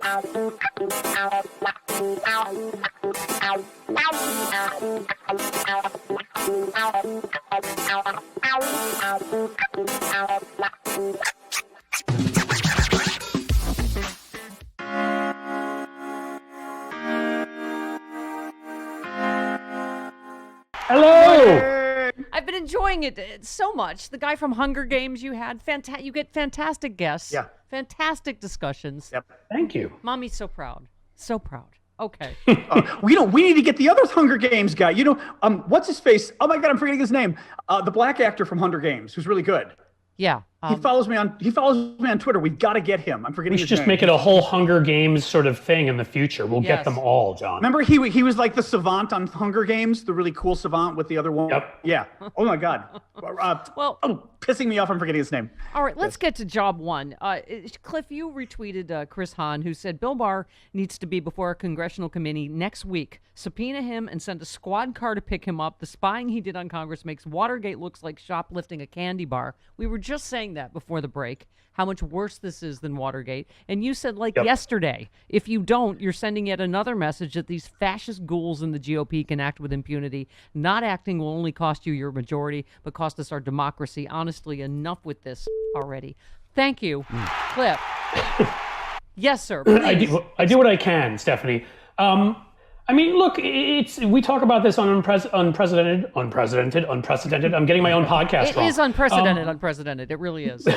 Hello. I've been enjoying it so much. The guy from Hunger Games you had, you get fantastic guests. Yeah. Fantastic discussions. Yep. Thank you. Mommy's so proud. So proud. Okay. We need to get the other Hunger Games guy. What's his face? Oh my God, I'm forgetting his name. The black actor from Hunger Games, who's really good. Yeah. He follows me on Twitter. We've got to get him. I'm forgetting We his should just name. make it a whole Hunger Games sort of thing in the future. We'll get them all, John. Remember, he was like the savant on Hunger Games, the really cool savant with the other one. Yep. Yeah. Oh my God. Pissing me off. I'm forgetting his name. All right, let's get to job one. Cliff, you retweeted Chris Hahn, who said Bill Barr needs to be before a congressional committee next week. Subpoena him and send a squad car to pick him up. The spying he did on Congress makes Watergate looks like shoplifting a candy bar. We were just saying that before the break, how much worse this is than Watergate. And you said, yesterday, if you don't, you're sending yet another message that these fascist ghouls in the GOP can act with impunity. Not acting will only cost you your majority, but cost us our democracy. Honestly, enough with this already. Thank you, Cliff. Yes, sir. Please. I do what I can, Stephanie. I mean, look, we talk about this on unprecedented. I'm getting my own podcast wrong. It is unprecedented. It really is.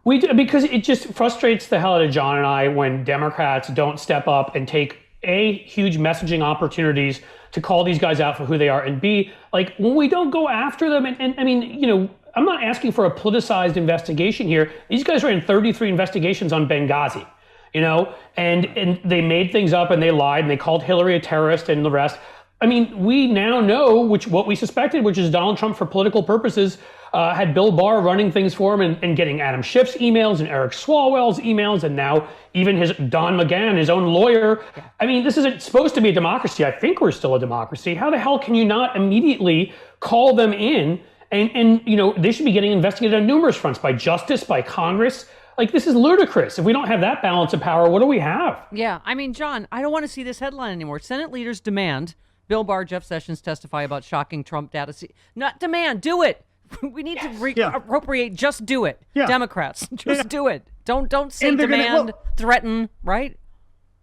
We do, because it just frustrates the hell out of John and I when Democrats don't step up and take huge messaging opportunities to call these guys out for who they are, and B, when we don't go after them. And I mean, I'm not asking for a politicized investigation here. These guys ran 33 investigations on Benghazi. And they made things up and they lied and they called Hillary a terrorist and the rest. I mean, we now know what we suspected, which is Donald Trump, for political purposes, had Bill Barr running things for him and getting Adam Schiff's emails and Eric Swalwell's emails, and now even his Don McGahn, his own lawyer. I mean, this isn't supposed to be a democracy. I think we're still a democracy. How the hell can you not immediately call them in? And they should be getting investigated on numerous fronts, by justice, by Congress. This is ludicrous. If we don't have that balance of power, what do we have? Yeah, I mean, John, I don't want to see this headline anymore. Senate leaders demand Bill Barr, Jeff Sessions testify about shocking Trump data. Not demand, do it. We need to appropriate. Just do it. Yeah. Democrats, just do it. Don't say demand, threaten, right?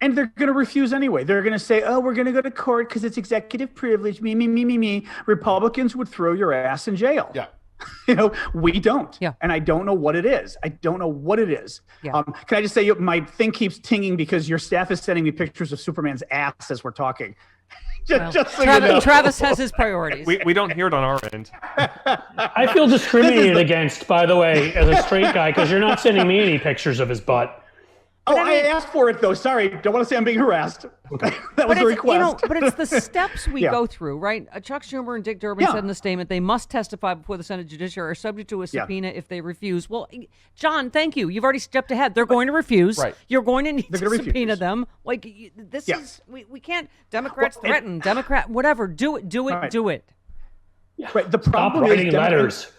And they're going to refuse anyway. They're going to say, oh, we're going to go to court because it's executive privilege. Me. Republicans would throw your ass in jail. Yeah. We don't. Yeah. And I don't know what it is. Yeah. Can I just say, my thing keeps tinging because your staff is sending me pictures of Superman's ass as we're talking. just so you know. Travis has his priorities. We don't hear it on our end. I feel discriminated against, by the way, as a straight guy, because you're not sending me any pictures of his butt. I asked for it, though. Sorry. Don't want to say I'm being harassed. Okay. That was a request. But it's the steps we go through, right? Chuck Schumer and Dick Durbin said in the statement they must testify before the Senate Judiciary, are subject to a subpoena if they refuse. Well, John, thank you. You've already stepped ahead. They're going to refuse. Right. You're going to need to subpoena them. This is, we can't, Democrats threaten, whatever. Do it. Yeah. Right. The problem Stop writing letters.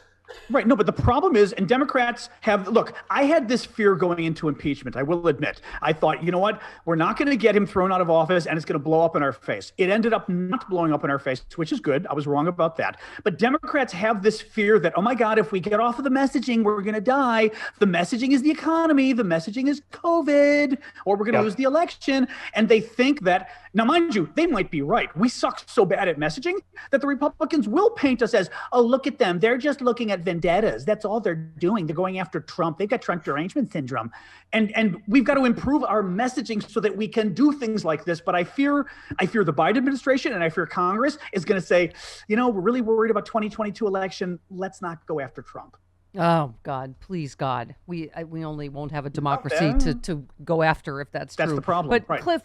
Right. No, but the problem is, and Democrats I had this fear going into impeachment. I will admit, I thought, you know what? We're not going to get him thrown out of office and it's going to blow up in our face. It ended up not blowing up in our face, which is good. I was wrong about that. But Democrats have this fear that, oh my God, if we get off of the messaging, we're going to die. The messaging is the economy. The messaging is COVID, or we're going to lose the election. And they think that, now mind you, they might be right. We suck so bad at messaging that the Republicans will paint us as, oh, look at them. They're just looking at vendettas. That's all they're doing. They're going after Trump. They've got Trump derangement syndrome. And we've got to improve our messaging so that we can do things like this. But I fear the Biden administration and I fear Congress is going to say, we're really worried about 2022 election. Let's not go after Trump. Oh, God, please, God. We only won't have a democracy to go after if that's true. That's the problem. But right. Cliff,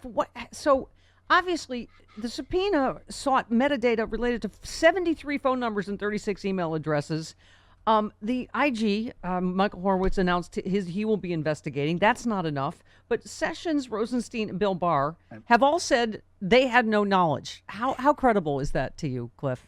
obviously, the subpoena sought metadata related to 73 phone numbers and 36 email addresses. The IG, Michael Horowitz, announced he will be investigating. That's not enough. But Sessions, Rosenstein, and Bill Barr have all said they had no knowledge. How credible is that to you, Cliff?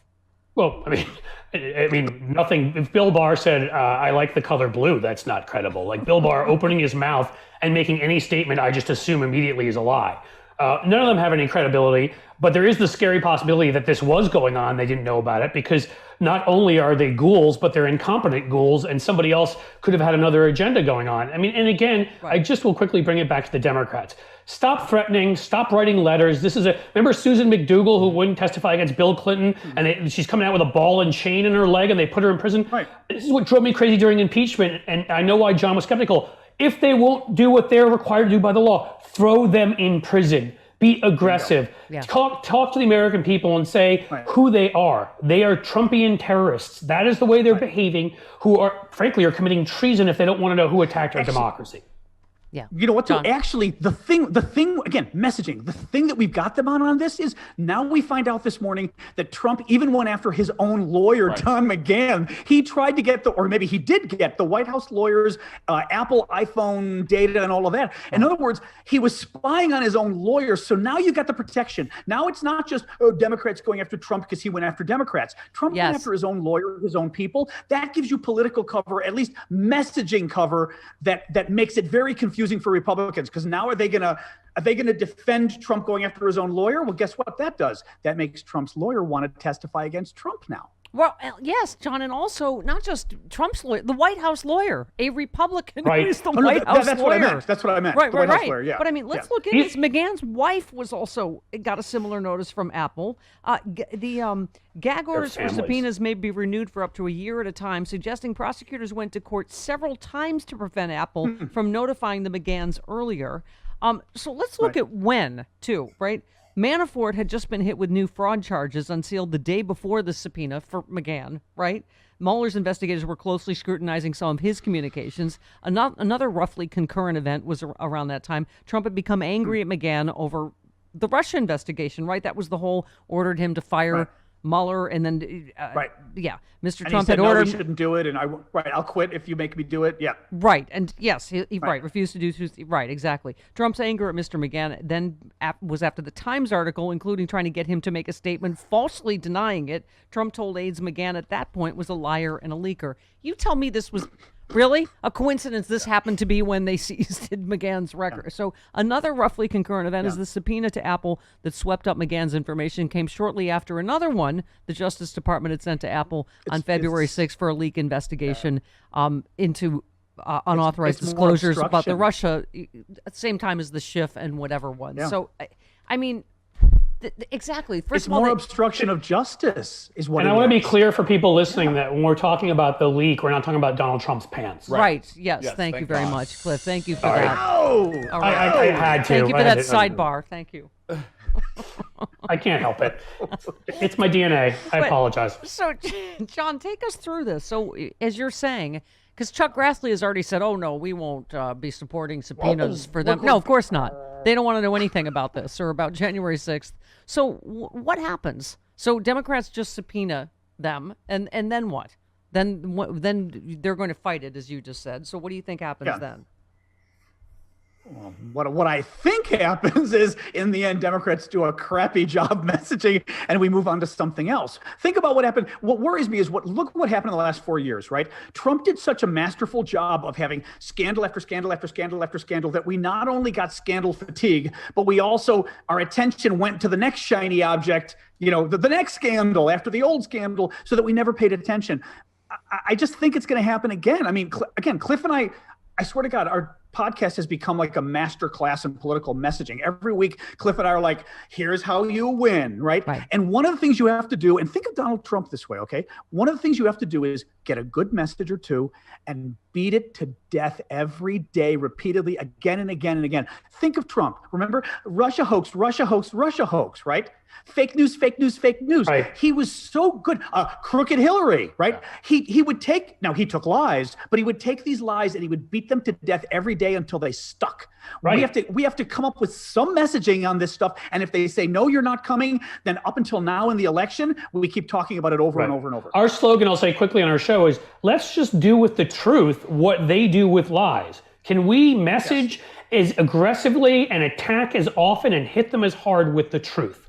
Well, I mean, nothing. If Bill Barr said, "I like the color blue," that's not credible. Like Bill Barr opening his mouth and making any statement, I just assume immediately is a lie. None of them have any credibility, but there is the scary possibility that this was going on. They didn't know about it because not only are they ghouls, but they're incompetent ghouls, and somebody else could have had another agenda going on. I mean, and again, I just will quickly bring it back to the Democrats. Stop threatening, stop writing letters. Remember Susan McDougal who wouldn't testify against Bill Clinton, and she's coming out with a ball and chain in her leg and they put her in prison? Right. This is what drove me crazy during impeachment, and I know why John was skeptical. If they won't do what they're required to do by the law, throw them in prison. Be aggressive. Yeah. Talk to the American people and say who they are. They are Trumpian terrorists. That is the way they're behaving, who are, frankly, are committing treason if they don't want to know who attacked our democracy. Yeah. You know what? John. So actually, the thing again, messaging. The thing that we've got them on this is now we find out this morning that Trump even went after his own lawyer, Don McGahn. He tried to get or maybe he did get the White House lawyers, Apple iPhone data, and all of that. In other words, he was spying on his own lawyer. So now you got the protection. Now it's not just Democrats going after Trump because he went after Democrats. Trump went after his own lawyer, his own people. That gives you political cover, at least messaging cover that makes it very confusing for Republicans, because now are they going to defend Trump going after his own lawyer? Well, guess what that does? That makes Trump's lawyer want to testify against Trump now. Well, yes, John, and also not just Trump's lawyer, the White House lawyer, a Republican who is the White House that's lawyer. What I meant. That's what I meant. Right, the White right. House lawyer, yeah. But I mean, let's look at this. McGahn's wife was also got a similar notice from Apple. The gag orders for subpoenas may be renewed for up to a year at a time, suggesting prosecutors went to court several times to prevent Apple from notifying the McGahns earlier. So let's look at when, too, right? Manafort had just been hit with new fraud charges unsealed the day before the subpoena for McGahn, right? Mueller's investigators were closely scrutinizing some of his communications. Another roughly concurrent event was around that time. Trump had become angry at McGahn over the Russia investigation, right? That was the whole ordered him to fire Mueller, and then Mr. And Trump he said, had ordered. No, we shouldn't do it, and I'll quit if you make me do it. Yeah. Right, and yes, he refused to do. Right, exactly. Trump's anger at Mr. McGahn then was after the Times article, including trying to get him to make a statement falsely denying it. Trump told aides McGahn at that point was a liar and a leaker. You tell me this was really a coincidence? This happened to be when they seized McGahn's record. Yeah. So another roughly concurrent event is the subpoena to Apple that swept up McGahn's information came shortly after another one the Justice Department had sent to Apple on February 6th for a leak investigation into unauthorized disclosures about the Russia at the same time as the Schiff and whatever one. Yeah. So, I mean, exactly. First of all, more obstruction of justice is what. And I want to be clear for people listening that when we're talking about the leak, we're not talking about Donald Trump's pants. Right. Yes. Thank you very much, Cliff. Thank you for that. Oh, all right. I had to. Thank you for that sidebar. Thank you. I can't help it. It's my DNA. I apologize. So, John, take us through this. So, as you're saying, because Chuck Grassley has already said, "Oh no, we won't be supporting subpoenas for them." No, of course not. They don't want to know anything about this or about January 6th. So what happens? So Democrats just subpoena them, and then what? Then they're going to fight it, as you just said. So what do you think happens then? What I think happens is, in the end, Democrats do a crappy job messaging, and we move on to something else. Think about what happened. What worries me is look what happened in the last 4 years, right? Trump did such a masterful job of having scandal after scandal after scandal after scandal that we not only got scandal fatigue, but we also, our attention went to the next shiny object, the next scandal after the old scandal, so that we never paid attention. I just think it's going to happen again. I mean, again, Cliff and I swear to God, our podcast has become like a master class in political messaging. Every week, Cliff and I are like, here's how you win, right? And one of the things you have to do, and think of Donald Trump this way, okay? One of the things you have to do is get a good message or two and beat it to death every day, repeatedly, again and again and again. Think of Trump. Remember? Russia hoax, Russia hoax, Russia hoax, right? Fake news, fake news, fake news. Right. He was so good. Crooked Hillary, right? He would take, now he took lies, but he would take these lies and he would beat them to death every day until they stuck. Right. We have to come up with some messaging on this stuff. And if they say, no, you're not coming, then up until now in the election, we keep talking about it over and over and over. Our slogan, I'll say quickly on our show, is let's just do with the truth what they do with lies. Can we message as aggressively and attack as often and hit them as hard with the truth?